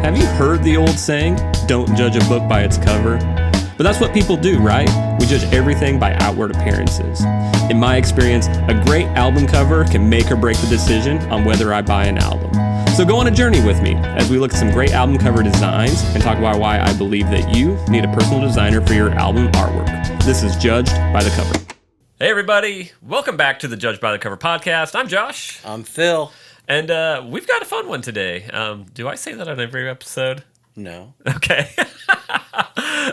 Have you heard the old saying, don't judge a book by its cover? But that's what people do, right? We judge everything by outward appearances. In my experience, a great album cover can make or break the decision on whether I buy an album. So go on a journey with me as we look at some great album cover designs and talk about why I believe that you need a personal designer for your album artwork. This is Judged by the Cover. Hey everybody, welcome back to the Judged by the Cover podcast. I'm Josh. I'm Phil. And we've got a fun one today. Do I say that on every episode? No. Okay.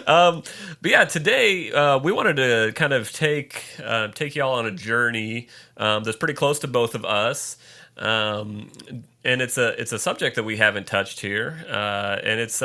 But yeah, today we wanted to kind of take y'all on a journey that's pretty close to both of us. And it's a subject that we haven't touched here. And it's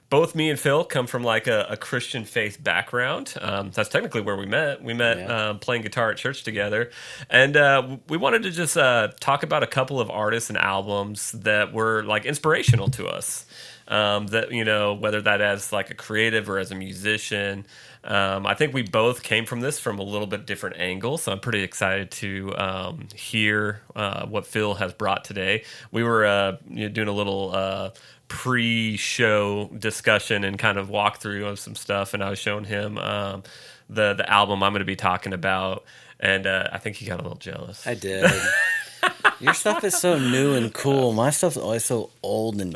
both me and Phil come from like a Christian faith background. That's technically where we met. We met playing guitar at church together. And we wanted to just talk about a couple of artists and albums that were like inspirational to us. That, you know, whether that as like a creative or as a musician. I think we both came from this from a little bit different angles, so I'm pretty excited to hear what Phil has brought today. We were doing a little pre-show discussion and kind of walkthrough of some stuff, and I was showing him the album I'm going to be talking about, and I think he got a little jealous. I did. Your stuff is so new and cool. My stuff's always so old and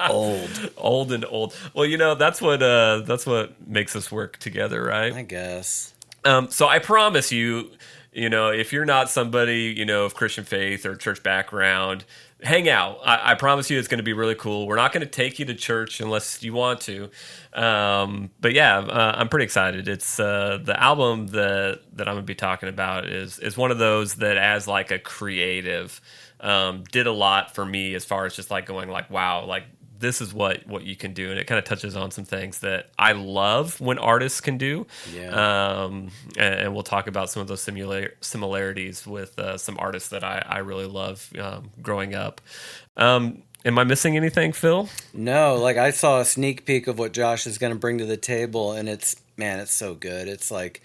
old and old. Well, you know, that's what makes us work together, right? I guess. So I promise you, you know, if you're not somebody, you know, of Christian faith or church background, hang out. I promise you it's going to be really cool. We're not going to take you to church unless you want to. But yeah, I'm pretty excited. It's the album that I'm going to be talking about is one of those that as like a creative did a lot for me as far as just like going like, wow, like this is what you can do. And it kind of touches on some things that I love when artists can do. Yeah. And we'll talk about some of those similarities with some artists that I really love growing up. Am I missing anything, Phil? No, like I saw a sneak peek of what Josh is going to bring to the table, and it's so good. It's like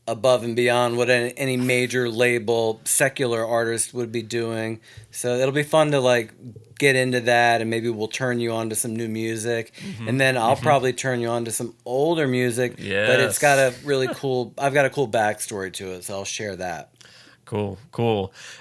above and beyond what any major label secular artist would be doing. So it'll be fun to like get into that, and maybe we'll turn you on to some new music, and then I'll probably turn you on to some older music. Yes. But it's got a really cool. I've got a cool backstory to it, so I'll share that. Cool.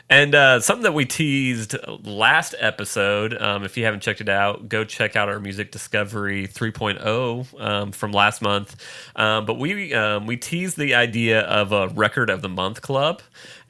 And something that we teased last episode, if you haven't checked it out, go check out our Music Discovery 3.0 from last month. But we teased the idea of a Record of the Month club.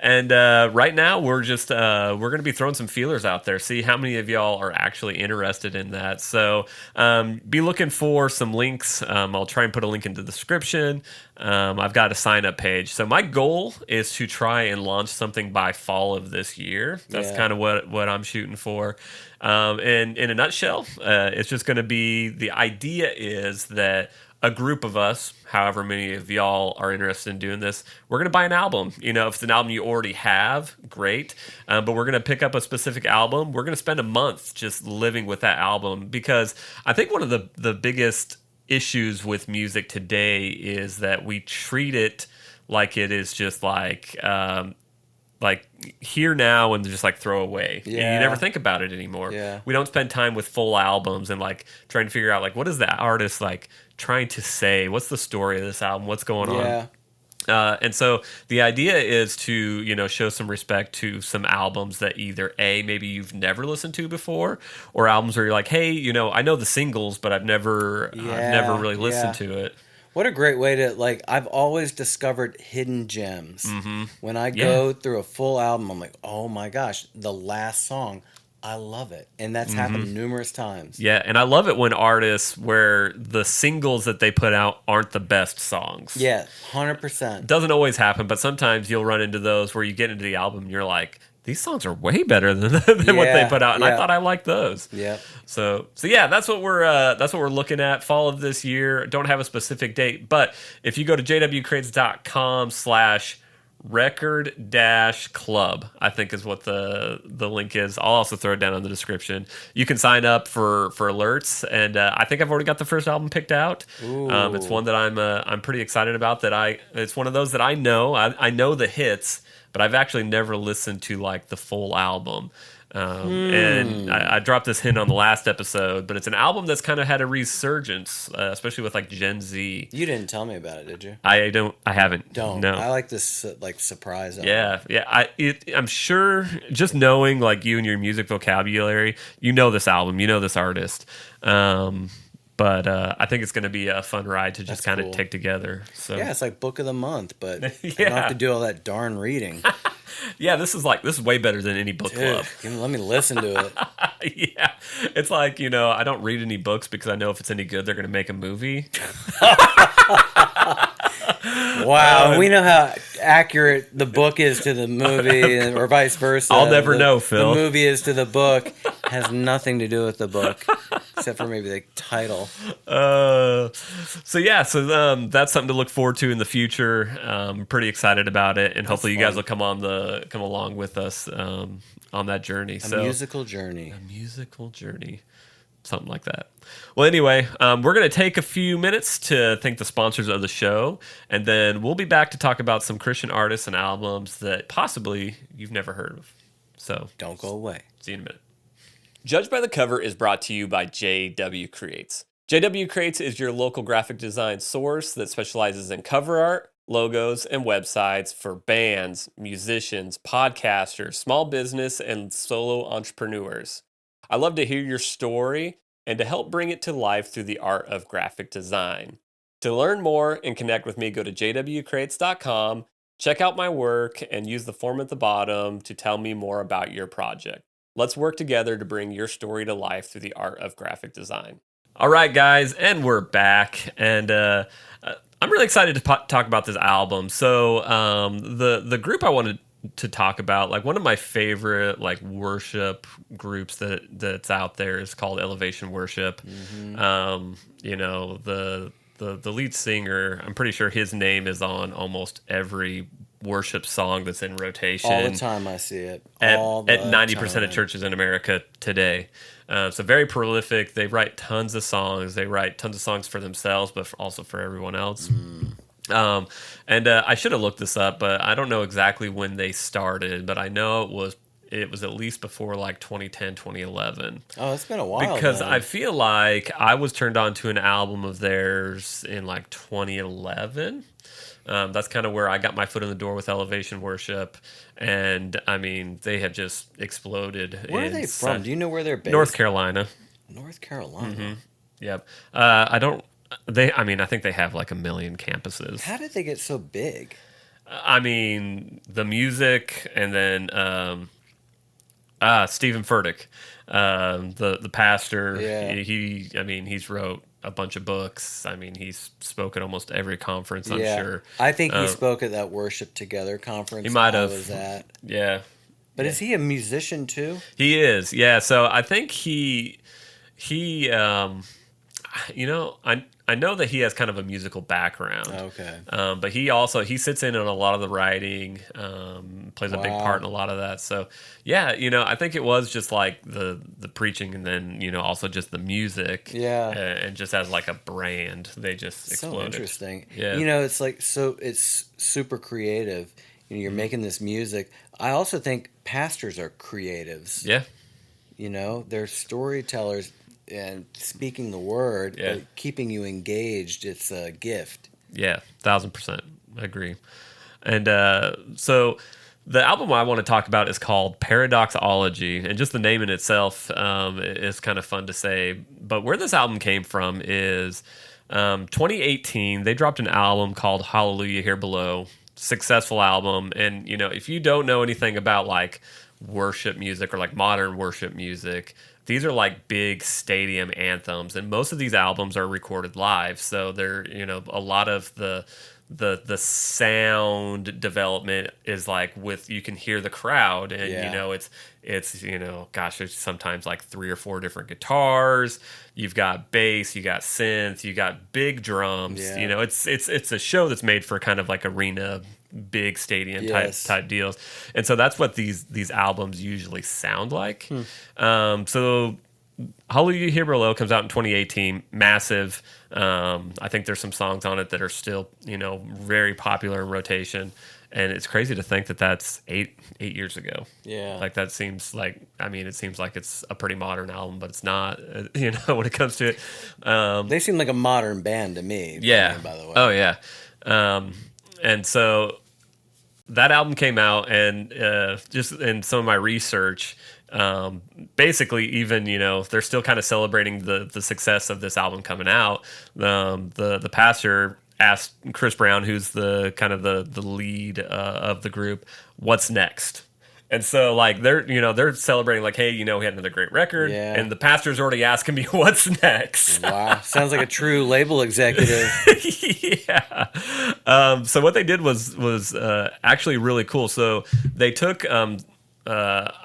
And right now we're just we're going to be throwing some feelers out there, see how many of y'all are actually interested in that. So be looking for some links. I'll try and put a link in the description. I've got a sign up page. So my goal is to try and launch something by fall of this year. That's kind of what I'm shooting for. And in a nutshell, it's just going to be, the idea is that a group of us, however many of y'all are interested in doing this, we're going to buy an album. You know, if it's an album you already have, great. But we're going to pick up a specific album. We're going to spend a month just living with that album, because I think one of the biggest issues with music today is that we treat it like it is just like here now and just like throw away. Yeah. You never think about it anymore. Yeah. We don't spend time with full albums and like trying to figure out like, what is the artist like trying to say? What's the story of this album? What's going on? And so the idea is to, you know, show some respect to some albums that either maybe you've never listened to before, or albums where you're like, hey, you know, I know the singles, but I've never really listened to it. What a great way to, like, I've always discovered hidden gems. When I go through a full album, I'm like, oh my gosh, the last song, I love it. And that's happened numerous times. Yeah, and I love it when artists, where the singles that they put out aren't the best songs. Yeah, 100%. Doesn't always happen, but sometimes you'll run into those where you get into the album and you're like, these songs are way better than what they put out, and I thought I liked those. Yeah. So yeah, that's what we're looking at fall of this year. Don't have a specific date, but if you go to jwcrates.com/record-club, I think is what the link is. I'll also throw it down in the description. You can sign up for alerts, and I think I've already got the first album picked out. It's one that I'm pretty excited about. It's one of those that I know. I know the hits, but I've actually never listened to like the full album. And I dropped this hint on the last episode, but it's an album that's kind of had a resurgence, especially with like Gen Z. You didn't tell me about it, did you? I haven't. Don't. No. I like this like surprise album. Yeah. I'm sure just knowing like you and your music vocabulary, you know this album, you know this artist. But I think it's going to be a fun ride to just kind of take together. So yeah, it's like book of the month, but you Yeah. don't have to do all that darn reading. yeah, this is way better than any book club. Let me listen to it. Yeah, it's like, I don't read any books because I know if it's any good, they're going to make a movie. Wow, we know how accurate the book is to the movie, or vice versa. I'll never know, Phil. The movie is to the book. Has nothing to do with the book, except for maybe the title. So that's something to look forward to in the future. I'm pretty excited about it, and hopefully you guys will come along with us on that journey. A musical journey. Something like that. Well, anyway, we're going to take a few minutes to thank the sponsors of the show, and then we'll be back to talk about some Christian artists and albums that possibly you've never heard of. So don't go away. See you in a minute. Judged by the Cover is brought to you by JW Creates. JW Creates is your local graphic design source that specializes in cover art, logos, and websites for bands, musicians, podcasters, small business, and solo entrepreneurs. I love to hear your story and to help bring it to life through the art of graphic design. To learn more and connect with me, go to jwcrates.com, check out my work, and use the form at the bottom to tell me more about your project. Let's work together to bring your story to life through the art of graphic design. All right, guys, and we're back. And I'm really excited to talk about this album. So the group I wanted to talk about, like one of my favorite like worship groups that's out there is called Elevation Worship. Mm-hmm. The lead singer, I'm pretty sure his name is on almost every worship song that's in rotation all the time. I see it at 90% of churches in America today. So very prolific. They write tons of songs. They write tons of songs for themselves, but also for everyone else. I should have looked this up, but I don't know exactly when they started, but I know it was at least before like 2010, 2011. Oh, it's been a while. Because then. I feel like I was turned on to an album of theirs in like 2011. That's kind of where I got my foot in the door with Elevation Worship. And I mean, they have just exploded. Where are they from? Do you know where they're based? North Carolina. North Carolina. Mm-hmm. Yep. I think they have like 1 million campuses. How did they get so big? I mean, the music, and then Stephen Furtick, the pastor. Yeah. He's wrote a bunch of books. I mean, he's spoke at almost every conference, I'm sure. I think he spoke at that Worship Together conference he might have. I was at. Yeah. But is he a musician too? He is, yeah. So I think I know that he has kind of a musical background. Okay. But he sits in on a lot of the writing, plays a big part in a lot of that. So yeah, I think it was just like the preaching, and then also just the music. Yeah. And just as like a brand, they just exploded. So interesting. Yeah. It's like it's super creative. You're making this music. I also think pastors are creatives. Yeah. They're storytellers. And speaking the word, but keeping you engaged, it's a gift. Yeah, 1,000%. I agree. And so the album I want to talk about is called Paradoxology, and just the name in itself is kind of fun to say. But where this album came from is 2018, they dropped an album called Hallelujah Here Below. Successful album. And, if you don't know anything about like worship music or like modern worship music, these are like big stadium anthems, and most of these albums are recorded live. So they're, a lot of the sound development is like you can hear the crowd, and it's there's sometimes like 3 or 4 different guitars. You've got bass, you got synth, you got big drums. Yeah. It's a show that's made for kind of like arena, big stadium type deals. And so that's what these albums usually sound like. So Hallelujah Here Below comes out in 2018, massive. I think there's some songs on it that are still, very popular in rotation. And it's crazy to think that that's eight years ago. Yeah. Like that seems like, I mean, it seems like it's a pretty modern album, but it's not, you know, when it comes to it. They seem like a modern band to me. Yeah. By the way. Oh yeah. And so that album came out, and just in some of my research, basically even, you know, they're still kind of celebrating the success of this album coming out. The pastor asked Chris Brown, who's the kind of the lead of the group, what's next. And so, like, they're celebrating, like, hey, you know, we had another great record, Yeah. and the pastor's already asking me what's next. Wow, sounds like a true label executive. Yeah. So what they did was actually really cool. So they took, I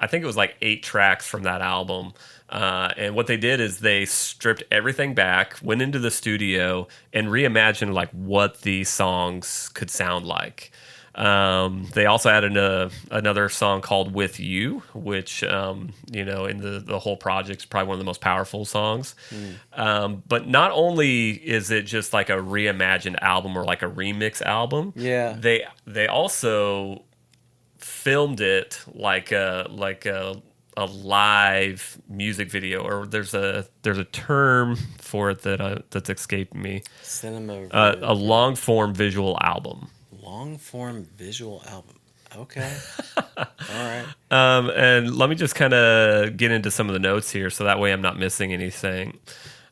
think it was like 8 tracks from that album. And what they did is they stripped everything back, went into the studio, and reimagined like what these songs could sound like. They also added another song called "With You," which you know, in the whole project is probably one of the most powerful songs. But not only is it just like a reimagined album or like a remix album, Yeah. they also filmed it like a live music video, or there's a term for it that's escaped me. Cinema. A long form visual album. Long form visual album. Okay. All right. And let me just kind of get into some of the notes here, so that way I'm not missing anything.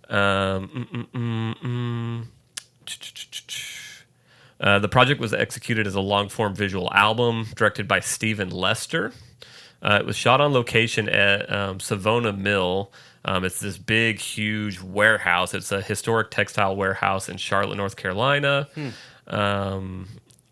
The project was executed as a long-form visual album directed by Stephen Lester. It was shot on location at Savona Mill. It's this big, huge warehouse. It's a historic textile warehouse in Charlotte, North Carolina.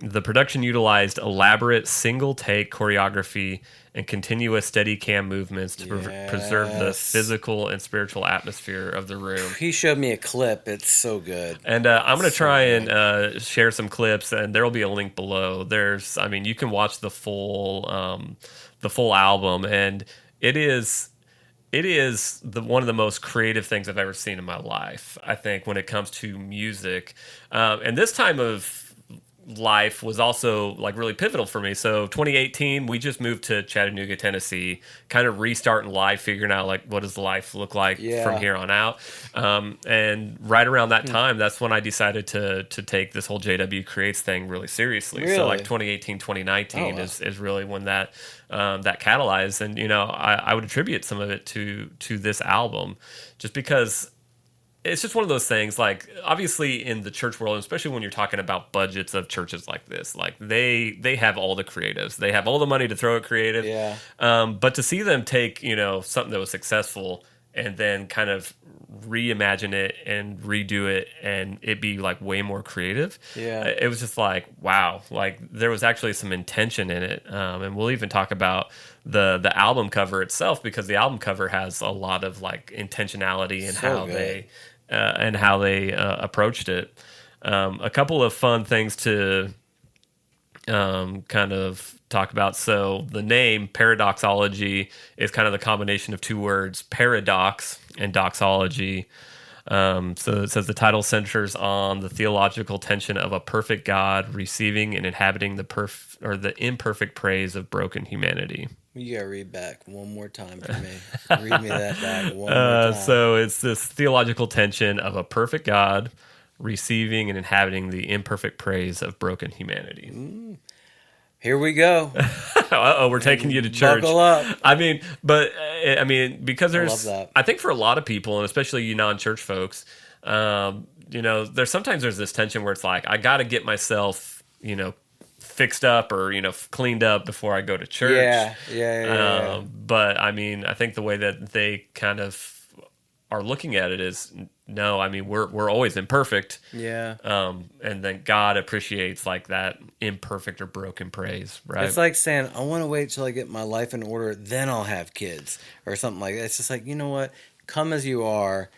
The production utilized elaborate single-take choreography and continuous steady cam movements to preserve the physical and spiritual atmosphere of the room. He showed me a clip. It's so good. And I'm going to try and share some clips, and there will be a link below. You can watch the full album, and it is one of the most creative things I've ever seen in my life, I think, when it comes to music. And this time of life was also like really pivotal for me. So 2018, we just moved to Chattanooga, Tennessee, kind of restarting life, figuring out like what does life look like from here on out. And right around that time, that's when I decided to take this whole JW Creates thing really seriously. Really? So like 2018, 2019 is really when that catalyzed. And, you know, I would attribute some of it to this album, just because it's just one of those things, like, obviously in the church world, especially when you're talking about budgets of churches like this, like they have all the creatives. They have all the money to throw at creative. Yeah. But to see them take, you know, something that was successful and then kind of reimagine it and redo it and it be like way more creative. Yeah. It was just like, wow, like there was actually some intention in it. And we'll even talk about the album cover itself, because the album cover has a lot of like intentionality in how they approached it. A couple of fun things to kind of talk about. So the name Paradoxology is kind of the combination of two words, paradox and doxology. So it says the title centers on the theological tension of a perfect God receiving and inhabiting the imperfect praise of broken humanity. You gotta read back one more time for me. Read me that back one more time. So it's this theological tension of a perfect God receiving and inhabiting the imperfect praise of broken humanity. Here we go. We're taking you to church. Buckle up. Because love that. I think for a lot of people, and especially you non-church folks, you know, there's this tension where it's like, I got to get myself, you know, fixed up or, you know, cleaned up before I go to church. Yeah. But I mean, I think the way that they kind of are looking at it is, no, I mean, we're always imperfect. Yeah. And then God appreciates like that imperfect or broken praise, right? It's like saying, I want to wait till I get my life in order, then I'll have kids or something like that. It's just like, you know what? Come as you are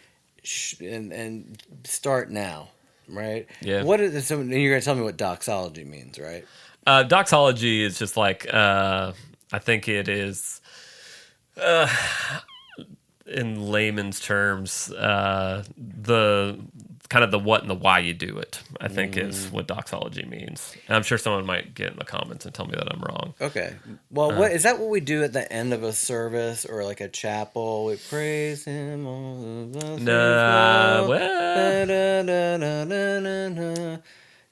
and start now, right? Yeah. What is so? And you're going to tell me what doxology means, right? Doxology is just like, I think it is, in layman's terms, the kind of the what and the why you do it, I think is what doxology means. And I'm sure someone might get in the comments and tell me that I'm wrong. Okay. Well, what is that? What we do at the end of a service or like a chapel? We praise Him. Nah,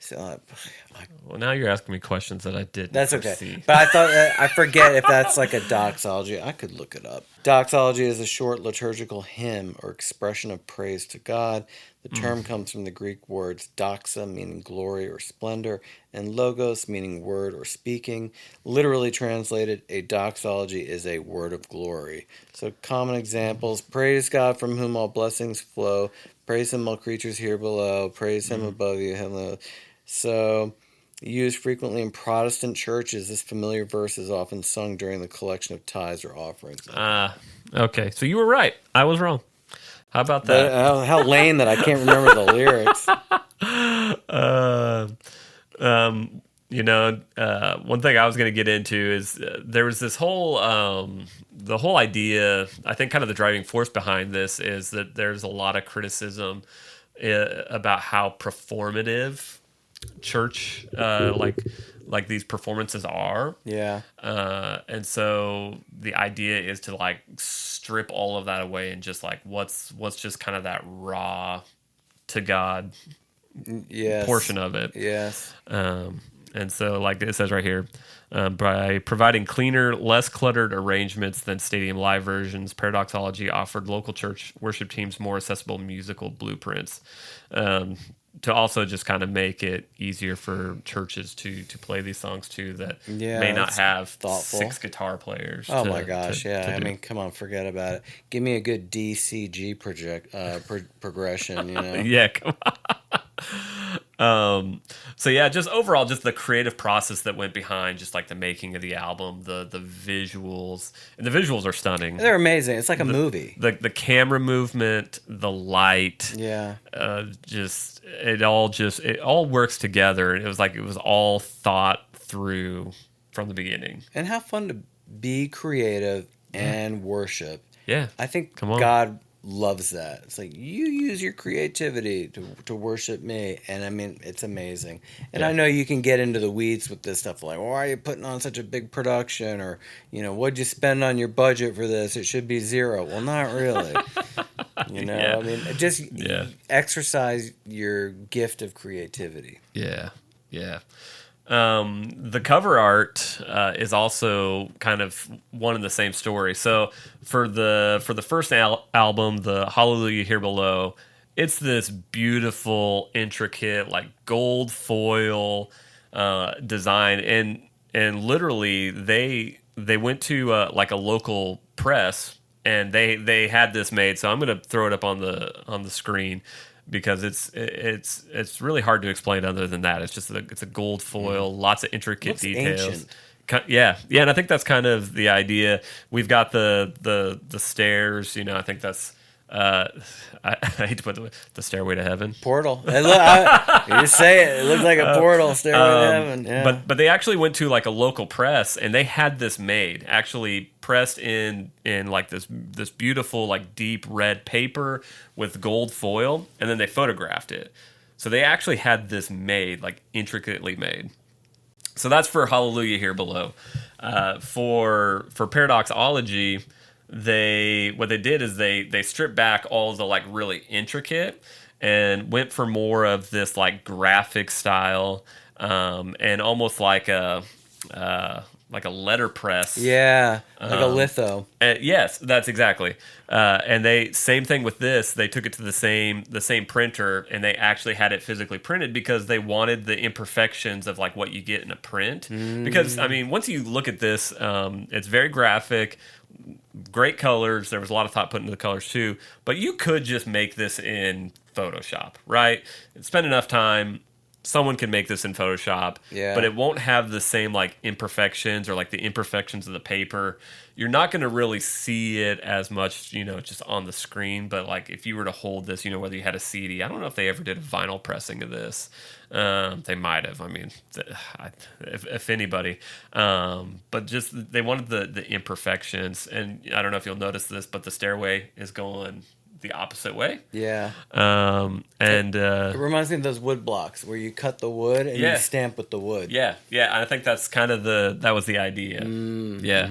So, well, now you're asking me questions that I didn't. that's okay. foresee. But I thought I forget if that's like a doxology. I could look it up. Doxology is a short liturgical hymn or expression of praise to God. The term comes from the Greek words doxa, meaning glory or splendor, and logos, meaning word or speaking. Literally translated, a doxology is a word of glory. So common examples: praise God from whom all blessings flow. Praise Him, all creatures here below. Praise Him above you, heaven. So, used frequently in Protestant churches, this familiar verse is often sung during the collection of tithes or offerings. Okay, so you were right. I was wrong. How about that? But, how lame that I can't remember the lyrics. One thing I was going to get into is there was this whole the whole idea. I think kind of the driving force behind this is that there's a lot of criticism about how performative church like these performances are. Yeah. And so the idea is to like strip all of that away and just like what's just kind of that raw to God portion of it. Yes. And so like it says right here, by providing cleaner, less cluttered arrangements than stadium live versions, Paradoxology offered local church worship teams more accessible musical blueprints. To also just kind of make it easier for churches to play these songs too that may not have thoughtful. 6 guitar players. Oh my gosh, yeah. I mean, come on, forget about it. Give me a good DCG progression, you know? Yeah, come on. So yeah, just overall, just the creative process that went behind just like the making of the album, the visuals, and the visuals are stunning. They're amazing. It's like a movie. The camera movement, the light, yeah, it all works together. It was all thought through from the beginning. And how fun to be creative and worship. Yeah, I think Come on. God loves that. It's like, you use your creativity to worship me, and I mean, it's amazing. And I know you can get into the weeds with this stuff, like, why are you putting on such a big production, or what'd you spend on your budget for this? It should be zero. Well, not really. I mean, just exercise your gift of creativity. Yeah. The cover art is also kind of one and the same story. So for the first album, the Hallelujah Here Below, it's this beautiful, intricate, like gold foil design, and literally they went to like a local press and they had this made. So I'm gonna throw it up on the screen, because it's really hard to explain other than that. It's just it's a gold foil, lots of intricate details. Ancient. Yeah, and I think that's kind of the idea. We've got the stairs. I think that's. I hate to put the stairway to heaven. Portal. You say it. It looks like a portal, stairway to heaven. Yeah. But they actually went to like a local press and they had this made, actually pressed in like this beautiful like deep red paper with gold foil, and then they photographed it. So they actually had this made, like intricately made. So that's for Hallelujah Here Below. For Paradoxology, what they did is they stripped back all the like really intricate and went for more of this like graphic style, and almost like a letterpress. Yeah, like a litho. Yes, that's exactly. And they same thing with this. They took it to the same printer, and they actually had it physically printed because they wanted the imperfections of like what you get in a print. Because I mean, once you look at this, it's very graphic. Great colors. There was a lot of thought put into the colors too. But you could just make this in Photoshop, right? Spend enough time. Someone can make this in Photoshop, but it won't have the same like imperfections or like the imperfections of the paper. You're not going to really see it as much, just on the screen. But like if you were to hold this, whether you had a CD, I don't know if they ever did a vinyl pressing of this. They might have. I mean, if anybody. But just they wanted the imperfections, and I don't know if you'll notice this, but the stairway is going the opposite way. Yeah. And It reminds me of those wood blocks where you cut the wood and Yeah. you stamp with the wood. yeah, I think that's kind of that was the idea. Mm-hmm. Yeah.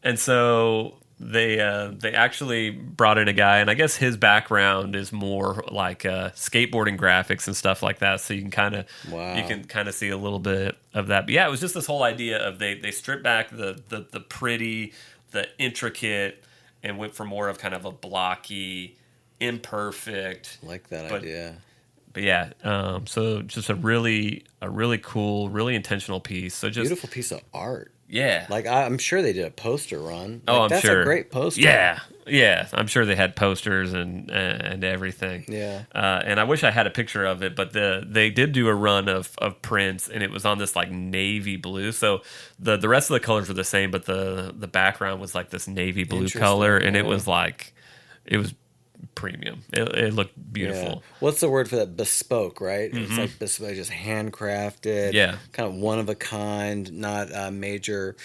And so they actually brought in a guy, and I guess his background is more like skateboarding graphics and stuff like that. So you can kind of see a little bit of that. But yeah, it was just this whole idea of they stripped back the pretty, the intricate, and went for more of kind of a blocky, imperfect. Like that but, idea. But yeah, so just a really cool, really intentional piece. So just Beautiful piece of art. Yeah. Like I'm sure they did a poster run. Oh, I'm that's sure. That's a great poster. Yeah. I'm sure they had posters and everything. Yeah. And I wish I had a picture of it, but they did do a run of prints, and it was on this like navy blue. So the rest of the colors were the same, but the background was like this navy blue color, and it was premium. It looked beautiful. Yeah. What's the word for that? Bespoke, right? Mm-hmm. It's like bespoke, just handcrafted. Yeah. Kind of one of a kind, not a major,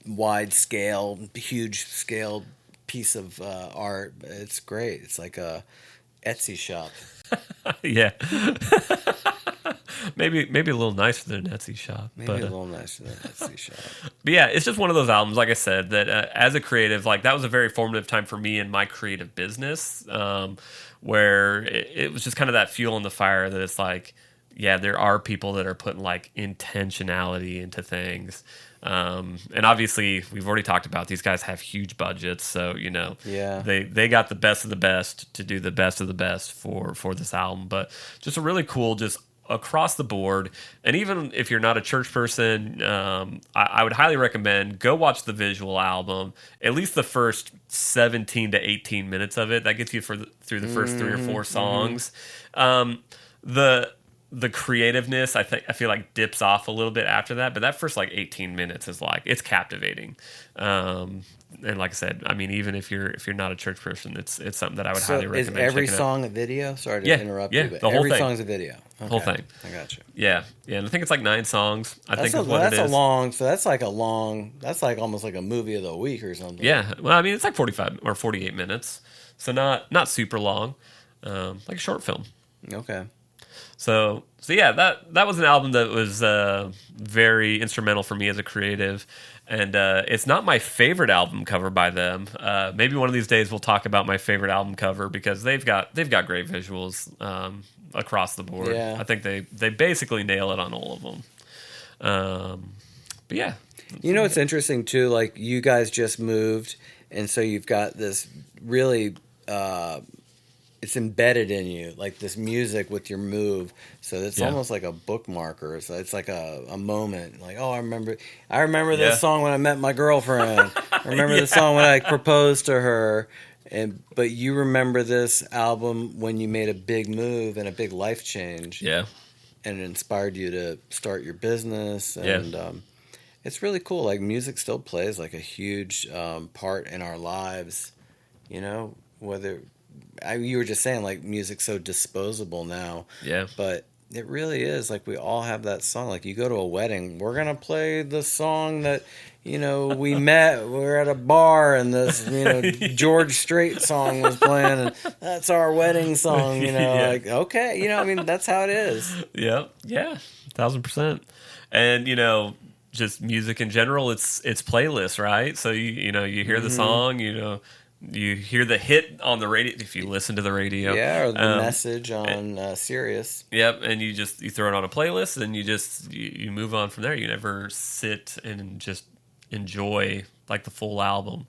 wide scale, huge scale piece of art. It's great. It's like a Etsy shop. Yeah. Maybe a little nicer than an Etsy shop. Maybe a little nicer than an Etsy shop. But yeah, it's just one of those albums, like I said, that as a creative, like that was a very formative time for me in my creative business, where it was just kind of that fuel in the fire that it's like, yeah, there are people that are putting like intentionality into things. And obviously, we've already talked about these guys have huge budgets, so they got the best of the best to do the best of the best for this album. But just a really cool, just across the board. And even if you're not a church person, I would highly recommend go watch the visual album, at least the first 17 to 18 minutes of it. That gets you through the first 3 or 4 songs. The creativeness, I feel like dips off a little bit after that, but that first like 18 minutes is like, it's captivating. And like I said, I mean, even if you're not a church person, it's something that I would highly recommend. Is every song a video? Sorry to interrupt you, but the whole every thing. song's a video. Okay. Whole thing. I got you. Yeah, and I think it's like 9 songs. That's like almost like a movie of the week or something. Yeah, well, I mean, it's like 45 or 48 minutes, so not super long, like a short film. Okay. So yeah, that was an album that was very instrumental for me as a creative, and it's not my favorite album cover by them. Maybe one of these days we'll talk about my favorite album cover, because they've got great visuals across the board. Yeah. I think they basically nail it on all of them. But yeah, it's interesting too. Like you guys just moved, and so you've got this really. It's embedded in you, like this music with your move. So it's almost like a bookmarker. So it's like a moment. Like, oh, I remember this song when I met my girlfriend. I remember the song when I proposed to her. But you remember this album when you made a big move and a big life change. Yeah. And it inspired you to start your business. And it's really cool. Like music still plays like a huge part in our lives. Whether... you were just saying like music's so disposable now. Yeah. But it really is. Like we all have that song. Like you go to a wedding, we're gonna play the song that we met. We're at a bar and this George Strait song was playing, and that's our wedding song. Like okay, I mean that's how it is. Yeah, 1,000%. And just music in general, it's playlists, right? So you hear the song, you hear the hit on the radio if you listen to the radio. Yeah, or the message on Sirius. Yep, and you throw it on a playlist, and you move on from there. You never sit and just enjoy like the full album.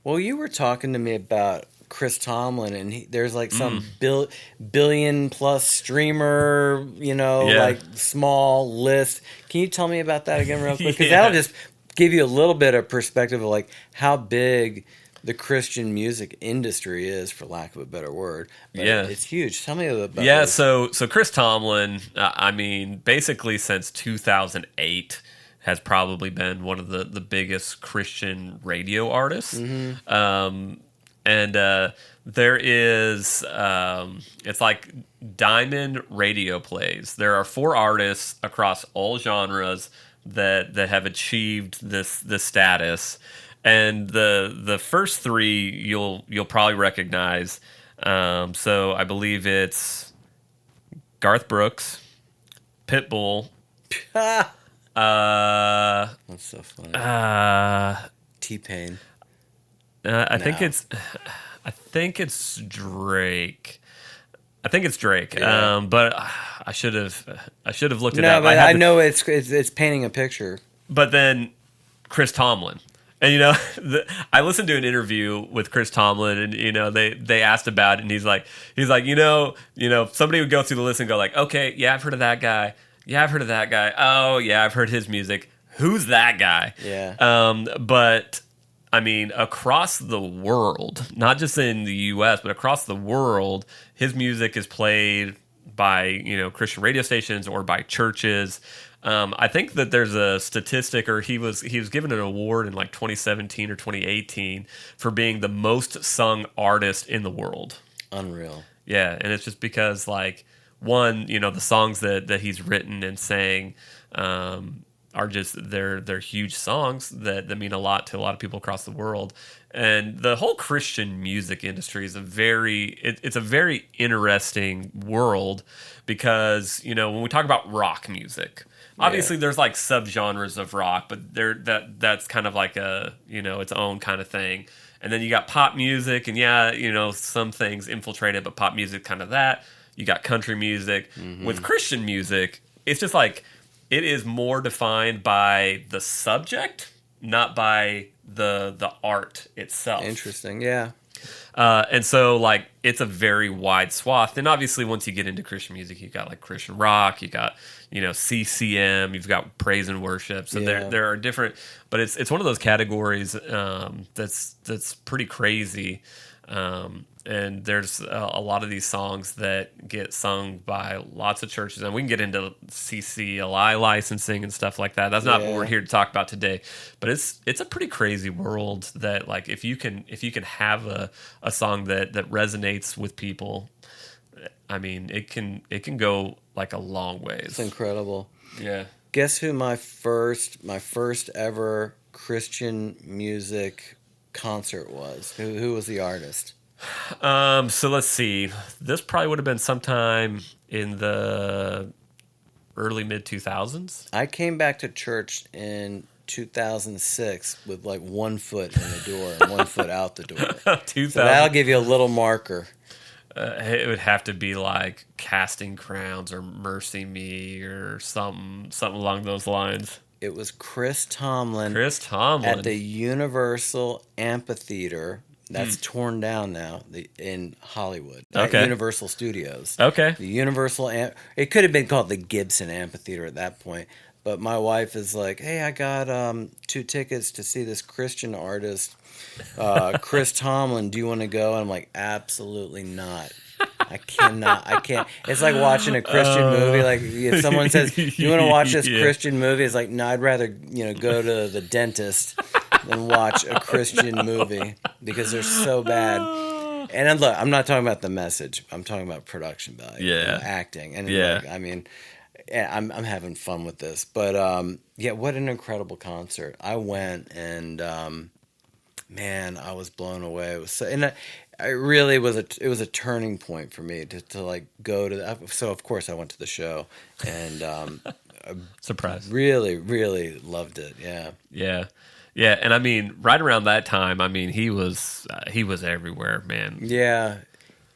Well, you were talking to me about Chris Tomlin, and there's like some billion plus streamer, like small list. Can you tell me about that again real quick? Because that'll just give you a little bit of perspective of like how big the Christian music industry is, for lack of a better word. But it's huge. Tell me about this. So Chris Tomlin, I mean, basically since 2008 has probably been one of the biggest Christian radio artists. Mm-hmm. And there is, it's like diamond radio plays. There are 4 artists across all genres that have achieved this status. And the first three you'll probably recognize. So I believe it's Garth Brooks, Pitbull. That's Uh, so funny. T-Pain. I think it's Drake. I think it's Drake. Yeah. But I should have looked it No, up. but I know it's painting a picture. But then Chris Tomlin. And I listened to an interview with Chris Tomlin, and they asked about it, and he's like somebody would go through the list and go like, okay, yeah, I've heard of that guy. Yeah, I've heard of that guy. Oh, yeah, I've heard his music. Who's that guy? Yeah. But I mean, across the world, not just in the U.S., but across the world, his music is played by Christian radio stations or by churches. I think that there's a statistic, or he was given an award in like 2017 or 2018 for being the most sung artist in the world. Unreal. Yeah, and it's just because like one, the songs that he's written and sang are just they're huge songs that mean a lot to a lot of people across the world. And the whole Christian music industry is a very interesting world because when we talk about rock music. Obviously, there's like subgenres of rock, but that's kind of like a its own kind of thing. And then you got pop music, and some things infiltrate it, but pop music kind of that. You got country music. Mm-hmm. With Christian music, it's just like it is more defined by the subject, not by the art itself. Interesting, yeah. And so, like, it's a very wide swath. And obviously, once you get into Christian music, you got like Christian rock, you got CCM, you've got praise and worship. So there are different, but it's one of those categories that's pretty crazy. And there's a lot of these songs that get sung by lots of churches, and we can get into CCLI licensing and stuff like that. That's not what we're here to talk about today, but it's a pretty crazy world that, like, if you can have a song that resonates with people, I mean, it can go like a long ways. It's incredible. Yeah. Guess who my first ever Christian music concert was? Who was the artist? So let's see. This probably would have been sometime in the early mid 2000s. I came back to church in 2006 with like 1 foot in the door and 1 foot out the door. 2000. So that'll give you a little marker. It would have to be like Casting Crowns or Mercy Me or something along those lines. It was Chris Tomlin at the Universal Amphitheater. That's torn down now in Hollywood. Okay. Universal Studios. Okay. The Universal it could have been called the Gibson Amphitheater at that point. But my wife is like, hey, I got 2 tickets to see this Christian artist, Chris Tomlin. Do you want to go? And I'm like, absolutely not. I can't. It's like watching a Christian movie. Like if someone says, do you want to watch this Christian movie? It's like, no, I'd rather go to the dentist than watch a Christian movie because they're so bad. And look, I'm not talking about the message. I'm talking about production value, acting. And like, I mean, I'm having fun with this. But what an incredible concert. I went and man, I was blown away. It was so, and it really was a turning point for me to like go to. So of course I went to the show and surprise. Really, really loved it. Yeah. Yeah. Yeah, and I mean, right around that time, I mean, he was everywhere, man. Yeah,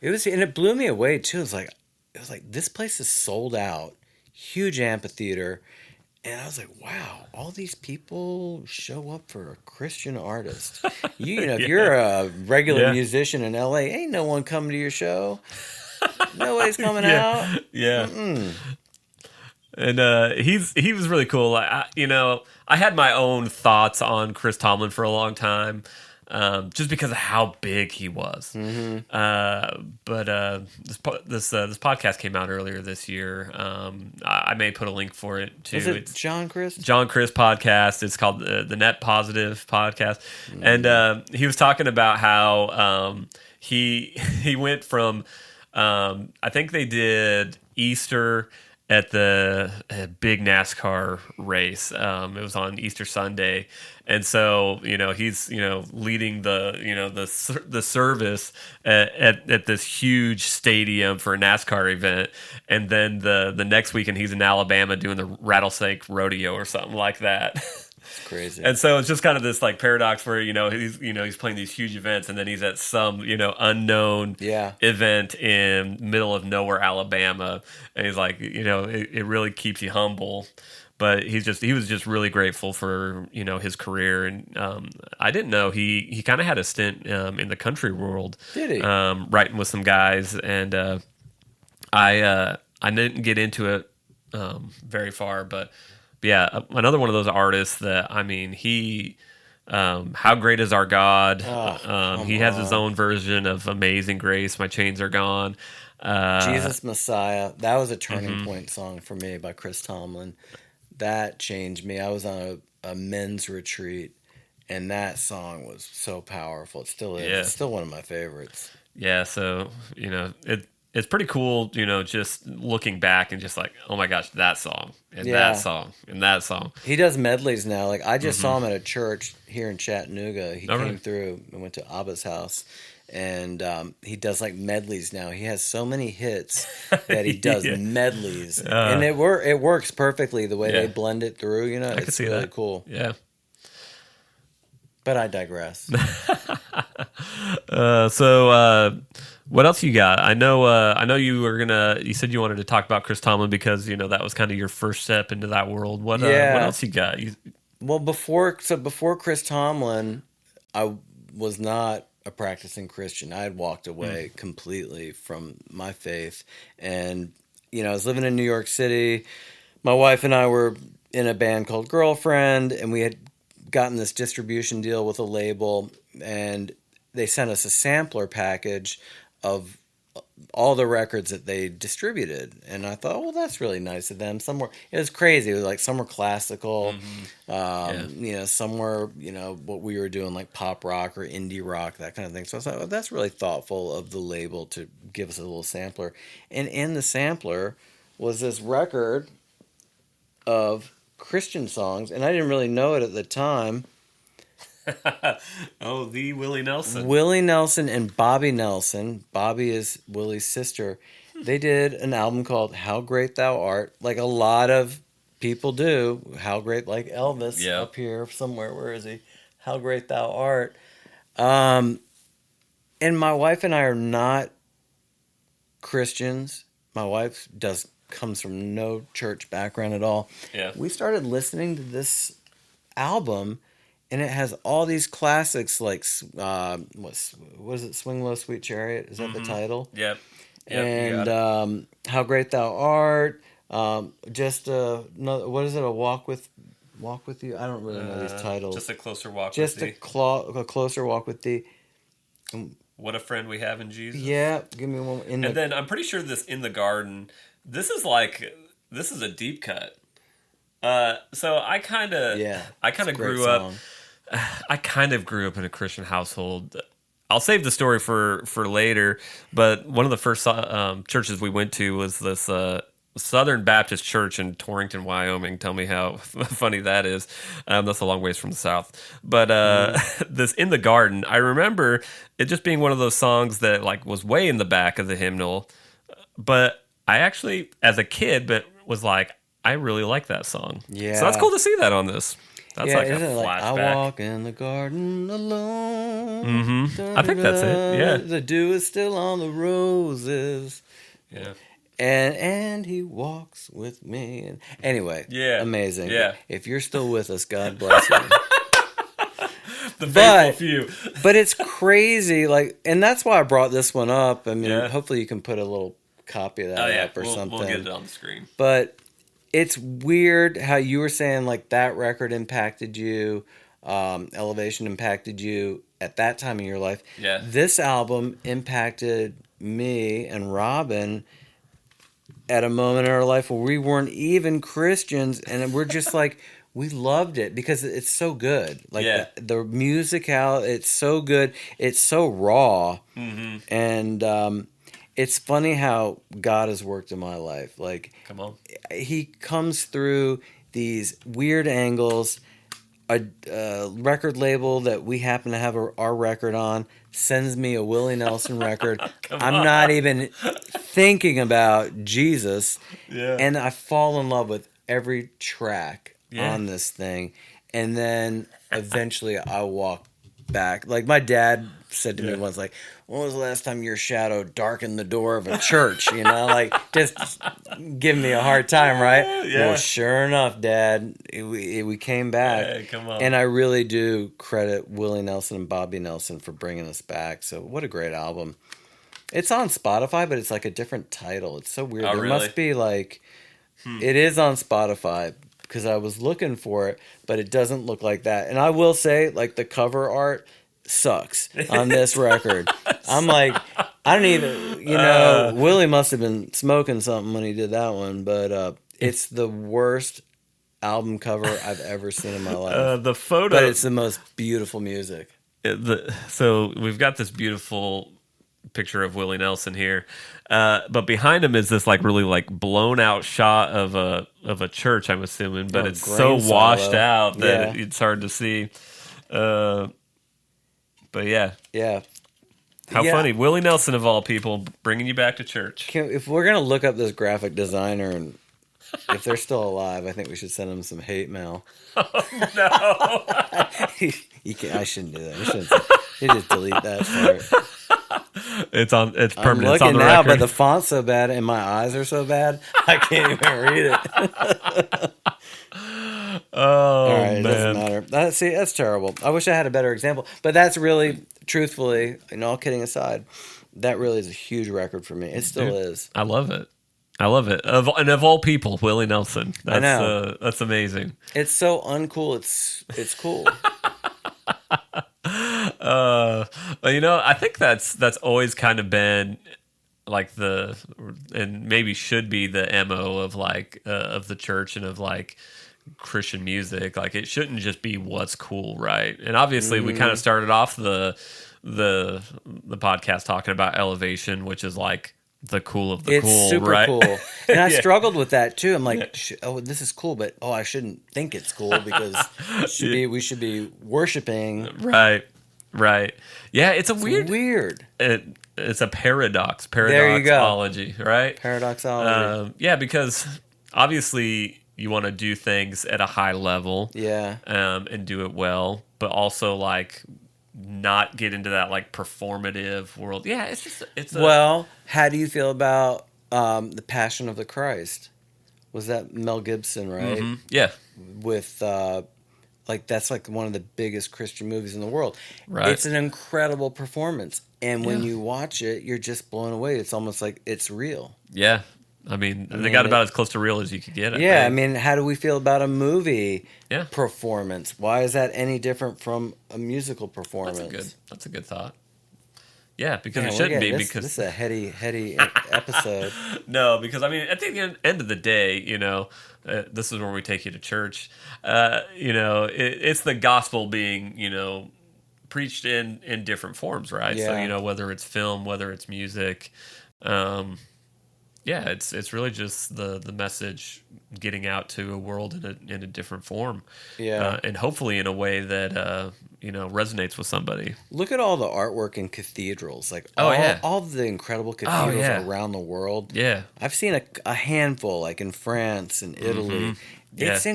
it was, and it blew me away too. It was like this place is sold out, huge amphitheater, and I was like, wow, all these people show up for a Christian artist. If you're a regular musician in LA, ain't no one coming to your show. Nobody's coming out. Yeah. Mm-mm. And he was really cool. I had my own thoughts on Chris Tomlin for a long time, just because of how big he was. Mm-hmm. But this podcast came out earlier this year. I may put a link for it too. Is it John Chris? John Chris podcast. It's called the Net Positive podcast, and he was talking about how he went from I think they did Easter. at the big NASCAR race. It was on Easter Sunday, and so he's leading the service at this huge stadium for a NASCAR event, and then the next weekend he's in Alabama doing the Rattlesnake Rodeo or something like that. It's crazy. And so it's just kind of this like paradox where he's playing these huge events, and then he's at some unknown event in middle of nowhere Alabama, and he's like it really keeps you humble. But he was just really grateful for his career, and I didn't know he kind of had a stint in the country world. Did he? Writing with some guys, and I didn't get into it very far, but yeah, another one of those artists that he How Great Is Our God. He has his own version of Amazing Grace, My Chains Are Gone. Jesus Messiah. That was a turning point song for me by Chris Tomlin. That changed me. I was on a men's retreat, and that song was so powerful. It still is. Yeah. It's still one of my favorites. Yeah, so it's pretty cool, just looking back and just like, oh my gosh, that song and that song and that song. He does medleys now. Like I just saw him at a church here in Chattanooga. He came through and went to Abba's house, and he does like medleys now. He has so many hits that he does medleys, and it works perfectly the way they blend it through. I it's really that. Cool. Yeah. But I digress. So what else you got? I know you said you wanted to talk about Chris Tomlin because that was kind of your first step into that world. What else you got? Well, before Chris Tomlin, I was not a practicing Christian. I had walked away completely from my faith, and I was living in New York City. My wife and I were in a band called Girlfriend, and we had gotten this distribution deal with a label, and they sent us a sampler package of all the records that they distributed, and I thought, well, that's really nice of them. It was crazy. It was like some were classical, some were what we were doing, like pop rock or indie rock, that kind of thing. So I thought, well, that's really thoughtful of the label to give us a little sampler. And in the sampler was this record of Christian songs, and I didn't really know it at the time. Oh, the Willie Nelson. Willie Nelson and Bobby Nelson. Bobby is Willie's sister. They did an album called How Great Thou Art, like a lot of people do. How Great, like Elvis up here somewhere. Where is he? How Great Thou Art. And my wife and I are not Christians. My wife comes from no church background at all. Yeah. We started listening to this album, and it has all these classics like what is it? Swing Low, Sweet Chariot. Is that the title? Yep. And How Great Thou Art. Just another, what is it? A Walk with You. I don't really know these titles. Just a Closer Walk. Just with a Closer Walk with Thee. What a Friend We Have in Jesus. Yeah, give me one. And then I'm pretty sure this In the Garden. This is a deep cut. So I kind of grew up. I kind of grew up in a Christian household. I'll save the story for later. But one of the first churches we went to was this Southern Baptist Church in Torrington, Wyoming. Tell me how funny that is. That's a long ways from the South. But this In the Garden, I remember it just being one of those songs that like was way in the back of the hymnal. But I actually, as a kid, was like, I really like that song. Yeah. So that's cool to see that on this. That's like a flashback. Like, I walk in the garden alone. Mm-hmm. I think that's it. Yeah. The dew is still on the roses. Yeah. And he walks with me. And anyway. Yeah. Amazing. Yeah. If you're still with us, God bless you. The faithful few. But it's crazy. Like, and that's why I brought this one up. I mean, hopefully you can put a little copy of that up or something. We'll get it on the screen. But it's weird how you were saying like that record impacted you, Elevation impacted you at that time in your life. Yeah. This album impacted me and Robin at a moment in our life where we weren't even Christians, and we're just like, we loved it because it's so good. Like the music, it's so good. It's so raw. Mm-hmm. And it's funny how God has worked in my life. Like, Come on. he comes through these weird angles. A record label that we happen to have our record on sends me a Willie Nelson record. I'm not even thinking about Jesus. Yeah. And I fall in love with every track Yeah. on this thing. And then eventually I walk back. Like, my dad said to me once, like, when was the last time your shadow darkened the door of a church? You know, like, just giving me a hard time, right? Yeah. Well, sure enough, Dad, we came back. Hey, come on. And I really do credit Willie Nelson and Bobby Nelson for bringing us back. So what a great album. It's on Spotify, but it's like a different title. It's so weird. Oh, There really? must be like, it is on Spotify because I was looking for it, but it doesn't look like that. And I will say, like, the cover art sucks on this record. I'm like, I don't even, Willie must have been smoking something when he did that one, but it's the worst album cover I've ever seen in my life. The photo, but it's the most beautiful music. So we've got this beautiful picture of Willie Nelson here, but behind him is this like really like blown out shot of a church, I'm assuming, but it's so washed out that it's hard to see. But yeah. How funny. Willie Nelson, of all people, bringing you back to church. If we're going to look up this graphic designer, and if they're still alive, I think we should send them some hate mail. Oh, no. I shouldn't do that. You just delete that part. It's permanent. I'm looking it's on the now, record. but the font's so bad and my eyes are so bad, I can't even read it. Oh, all right, man. it doesn't matter. That's terrible. I wish I had a better example, but that's really, truthfully, and all kidding aside, that really is a huge record for me. It still is. I love it. And of all people, Willie Nelson. I know. That's amazing. It's so uncool. It's cool. I think that's always kind of been like and maybe should be the MO of like of the church and of like Christian music. Like, it shouldn't just be what's cool, right? And obviously we kind of started off the podcast talking about elevation, which is like the cool of the it's cool, super right? cool. And I struggled with that too. I'm like, this is cool, but I shouldn't think it's cool because we should be worshiping. Right. Yeah, it's weird. It's a paradoxology, right? Paradoxology. Yeah, because obviously you want to do things at a high level, and do it well, but also like not get into that like performative world. Yeah, Well, how do you feel about the Passion of the Christ? Was that Mel Gibson, right? Mm-hmm. Yeah, with that's like one of the biggest Christian movies in the world. Right. It's an incredible performance, and when you watch it, you're just blown away. It's almost like it's real. Yeah. I mean, they got about as close to real as you could get. I mean, how do we feel about a movie Yeah. performance? Why is that any different from a musical performance? That's a good thought. Yeah, because it shouldn't be. Because this is a heady episode. No, because I mean, at the end of the day, this is where we take you to church. It's the gospel being, preached in different forms, right? Yeah. So, whether it's film, whether it's music, it's really just the message getting out to a world in a different form, and hopefully in a way that resonates with somebody. Look at all the artwork in cathedrals, like all the incredible cathedrals around the world. Yeah, I've seen a handful, like in France and Italy. Mm-hmm. It's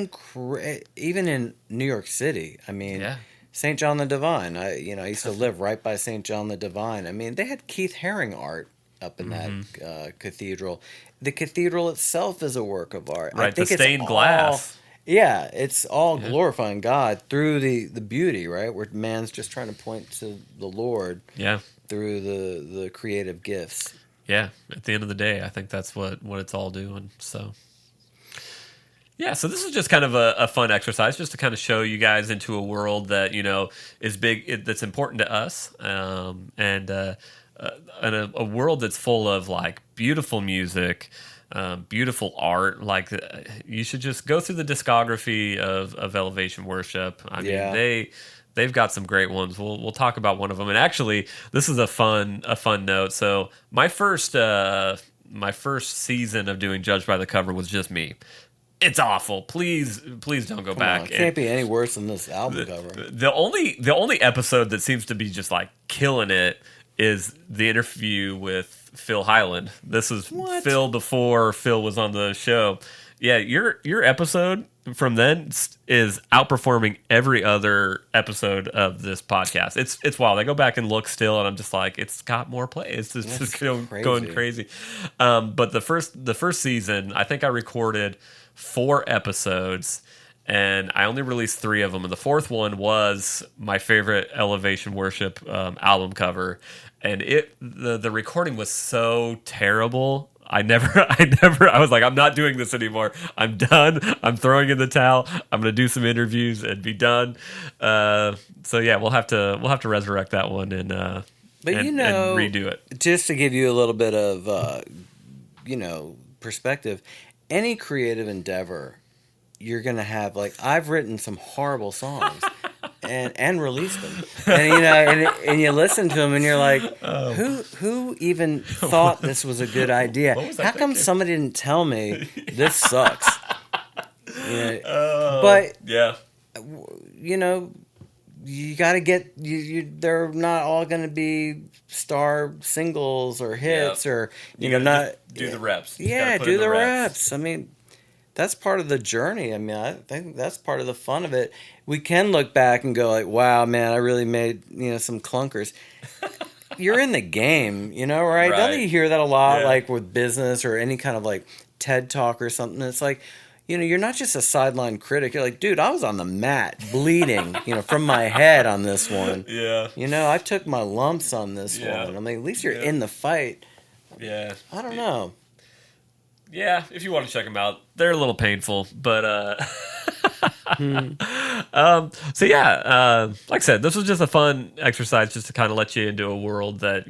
even in New York City. I mean, St. John the Divine. I used to live right by St. John the Divine. I mean, they had Keith Haring art up in that cathedral. The cathedral itself is a work of art. Right, I think the stained glass. Yeah, it's all glorifying God through the beauty, right? Where man's just trying to point to the Lord. Yeah. Through the creative gifts. Yeah. At the end of the day, I think that's what it's all doing. So. Yeah, so this is just kind of a fun exercise, just to kind of show you guys into a world that is big, that's important to us, and a world that's full of like beautiful music, beautiful art. Like, you should just go through the discography of Elevation Worship. I mean, they've got some great ones. We'll talk about one of them. And actually, this is a fun note. So my first season of doing Judged by the Cover was just me. It's awful. Please don't go back. It can't be any worse than this album cover. The only episode that seems to be just like killing it is the interview with Phil Highland. This is Phil before Phil was on the show. Yeah, your episode from then is outperforming every other episode of this podcast. It's wild. I go back and look still, and I'm just like, it's got more play. It's just going crazy. But the first season, I think I recorded 4 episodes, and I only released 3 of them. And the 4th one was my favorite Elevation Worship album cover, and the recording was so terrible. I was like, I'm not doing this anymore. I'm done. I'm throwing in the towel. I'm going to do some interviews and be done. So yeah, we'll have to resurrect that one and redo it. Just to give you a little bit of perspective, any creative endeavor, you're going to have, like, I've written some horrible songs. And released them, and you listen to them, and you're like, who even thought this was a good idea? How come somebody didn't tell me this sucks? But yeah, you got to get they're not all going to be star singles or hits or not do the reps. Yeah, do the reps. I mean, that's part of the journey. I mean, I think that's part of the fun of it. We can look back and go like, wow, man, I really made, some clunkers. You're in the game, right? Don't you hear that a lot, like with business or any kind of like TED Talk or something? It's like, you're not just a sideline critic. You're like, dude, I was on the mat bleeding, from my head on this one. Yeah. I took my lumps on this one. I mean, at least you're in the fight. Yeah. I don't know. Yeah, if you want to check them out, they're a little painful, but so yeah, like I said, this was just a fun exercise just to kind of let you into a world that,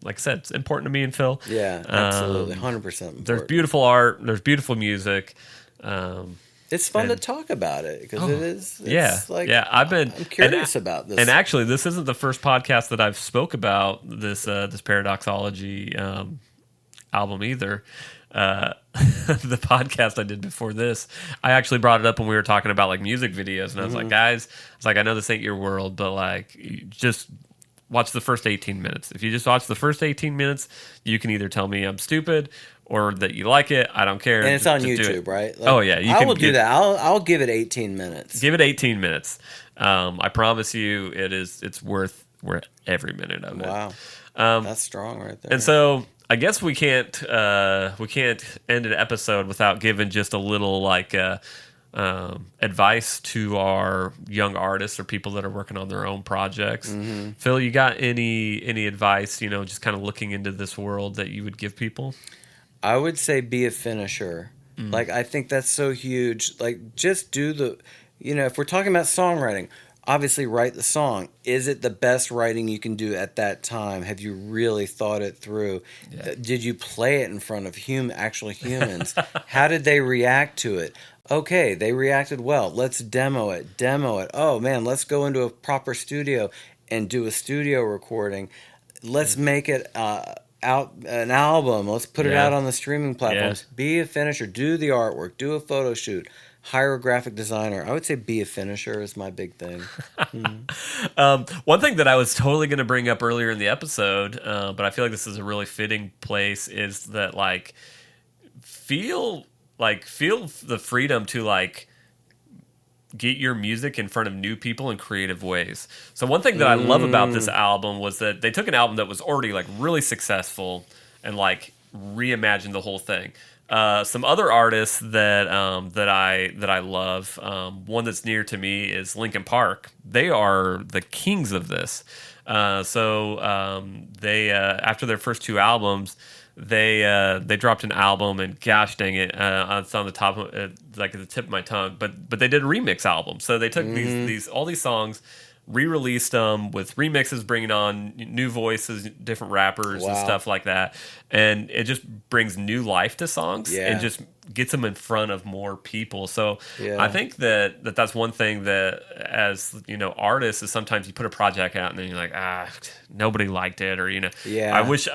like I said, it's important to me and Phil. Yeah, absolutely, 100%. There's beautiful art, there's beautiful music. It's fun to talk about it because it is. I'm curious about this. And actually, this isn't the first podcast that I've spoke about this Paradoxology album either. The podcast I did before this, I actually brought it up when we were talking about like music videos, and I was like, guys, I know this ain't your world, but like, you just watch the first 18 minutes. If you just watch the first 18 minutes, you can either tell me I'm stupid or that you like it. I don't care. And it's on YouTube, right? Like, yeah, I will do that. I'll give it 18 minutes. Give it 18 minutes. I promise you, it's worth every minute of it. Wow, that's strong right there. And so, I guess we can't end an episode without giving just a little like advice to our young artists or people that are working on their own projects. Mm-hmm. Phil, you got any advice? Just kind of looking into this world that you would give people. I would say be a finisher. Like, I think that's so huge. Like, just do the, if we're talking about songwriting. Obviously, write the song. Is it the best writing you can do at that time? Have you really thought it through? Yeah. Did you play it in front of actual humans? How did they react to it? Okay, they reacted well. Let's demo it. Oh, man, let's go into a proper studio and do a studio recording. Let's make it out an album. Let's put it out on the streaming platforms. Yeah. Be a finisher. Do the artwork. Do a photo shoot. Hire a graphic designer. I would say be a finisher is my big thing. One thing that I was totally going to bring up earlier in the episode, but I feel like this is a really fitting place, is that like feel the freedom to like get your music in front of new people in creative ways. So one thing that I love about this album was that they took an album that was already like really successful and like reimagined the whole thing. Some other artists that I love, one that's near to me is Linkin Park. They are the kings of this. So they after their first 2 albums, they dropped an album, and gosh dang it, it's on the top of like at the tip of my tongue. But they did a remix album. So they took all these songs re-released them with remixes, bringing on new voices, different rappers and stuff like that. And it just brings new life to songs and just gets them in front of more people. So I think that's one thing that, as you know, artists, is sometimes you put a project out and then you're like, nobody liked it, or I wish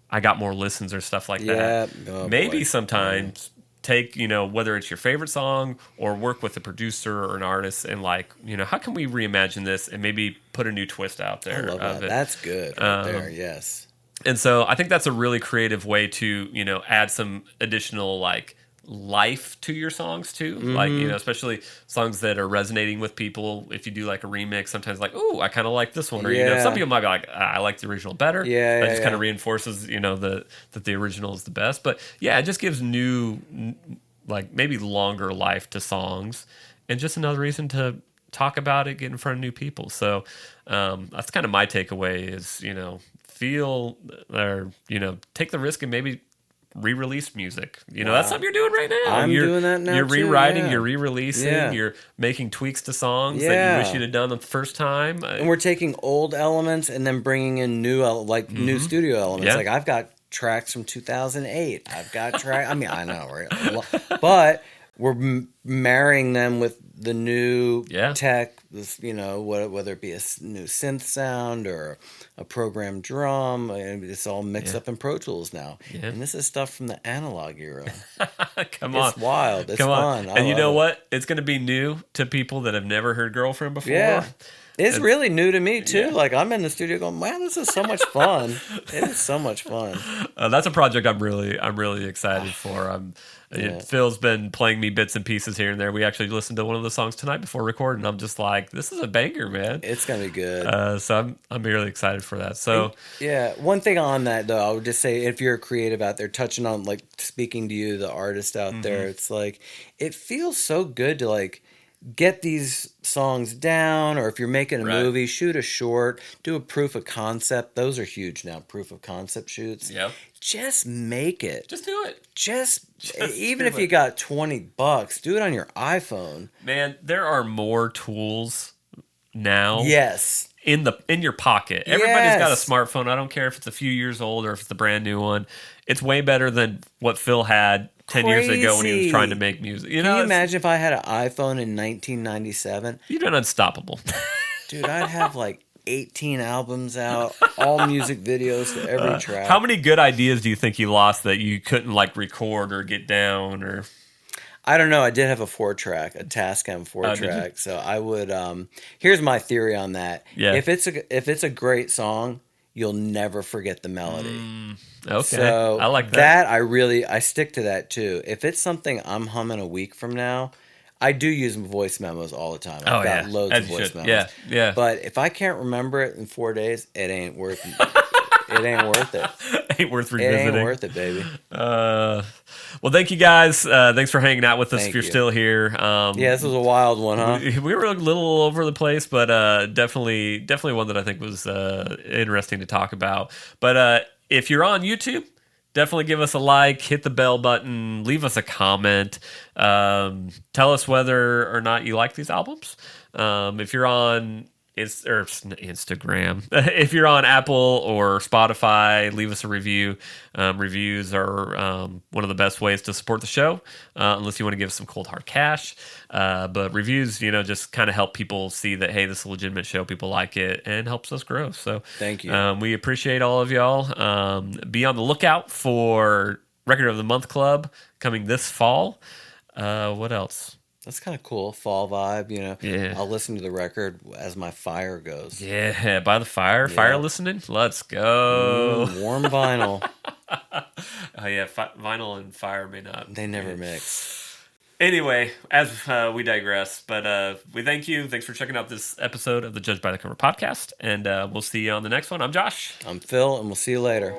I got more listens or stuff like that. Oh, maybe sometimes take, whether it's your favorite song or work with a producer or an artist and how can we reimagine this and maybe put a new twist out there. I love that. That's good right there. Yes. And so I think that's a really creative way to, add some additional life to your songs too. Especially songs that are resonating with people. If you do a remix, sometimes ooh, I kind of like this one. Or, some people might be like, I like the original better. That just kind of reinforces, that the original is the best. But yeah, it just gives new, maybe longer life to songs, and just another reason to talk about it, get in front of new people. So that's kind of my takeaway is, feel or, take the risk and maybe re-release music. That's something you're doing right now. You're doing that now. You're rewriting, you're re-releasing, you're making tweaks to songs that you wish you'd have done the first time. And we're taking old elements and then bringing in new, new studio elements. Yeah. I've got tracks from 2008. I've got tracks. I mean, I know, right? But we're marrying them with the new tech, whether it be a new synth sound or a programmed drum. It's all mixed up in Pro Tools now. Yeah. And this is stuff from the analog era. Come on. It's wild. It's fun. And you know what? It's going to be new to people that have never heard Girlfriend before. Yeah. It's really new to me, too. Yeah. I'm in the studio going, man, this is so much fun. It is so much fun. That's a project I'm really excited for. Phil's been playing me bits and pieces here and there. We actually listened to one of the songs tonight before recording. I'm just like, this is a banger, man. It's going to be good. So I'm really excited for that. So one thing on that, though, I would just say, if you're a creative out there, touching on, speaking to you, the artist out there, it's it feels so good to, get these songs down, or if you're making a movie, shoot a short, do a proof of concept. Those are huge now, proof of concept shoots. Yep. Just make it. Just do it. Just even if you got $20, do it on your iPhone. Man, there are more tools now. Yes. In your pocket. Everybody's got a smartphone. I don't care if it's a few years old or if it's a brand new one. It's way better than what Phil had 10 years ago when he was trying to make music. Can you imagine if I had an iPhone in 1997? You'd been unstoppable. Dude, I'd have 18 albums out, all music videos to every track. How many good ideas do you think you lost that you couldn't record or get down? Or I don't know. I did have a 4-track, a Tascam 4-track. So I would. Here's my theory on that. Yeah. If it's a great song, you'll never forget the melody. Okay. So I like that. I stick to that too. If it's something I'm humming a week from now, I do use voice memos all the time. I've got loads of voice memos. Yeah. But if I can't remember it in 4 days, it ain't worth it. It ain't worth it. Ain't worth revisiting. It ain't worth it, baby. Well, thank you guys. Thanks for hanging out with us. If you're still here. This was a wild one, huh? We were a little all over the place, but definitely one that I think was interesting to talk about. But if you're on YouTube, definitely give us a like, hit the bell button, leave us a comment. Tell us whether or not you like these albums. If you're on Instagram, if you're on Apple or Spotify, leave us a review. Reviews are one of the best ways to support the show, unless you want to give us some cold hard cash. But reviews, just kind of help people see that, hey, this is a legitimate show. People like it, and helps us grow. So thank you. We appreciate all of y'all. Be on the lookout for Record of the Month Club coming this fall. What else? That's kind of cool. Fall vibe, Yeah. I'll listen to the record as my fire goes. Yeah, by the fire. Yeah. Fire listening. Let's go. Warm vinyl. Oh, yeah. Vinyl and fire may not. They never mix. Anyway, as we digress, but we thank you. Thanks for checking out this episode of the Judge by the Cover podcast. And we'll see you on the next one. I'm Josh. I'm Phil, and we'll see you later.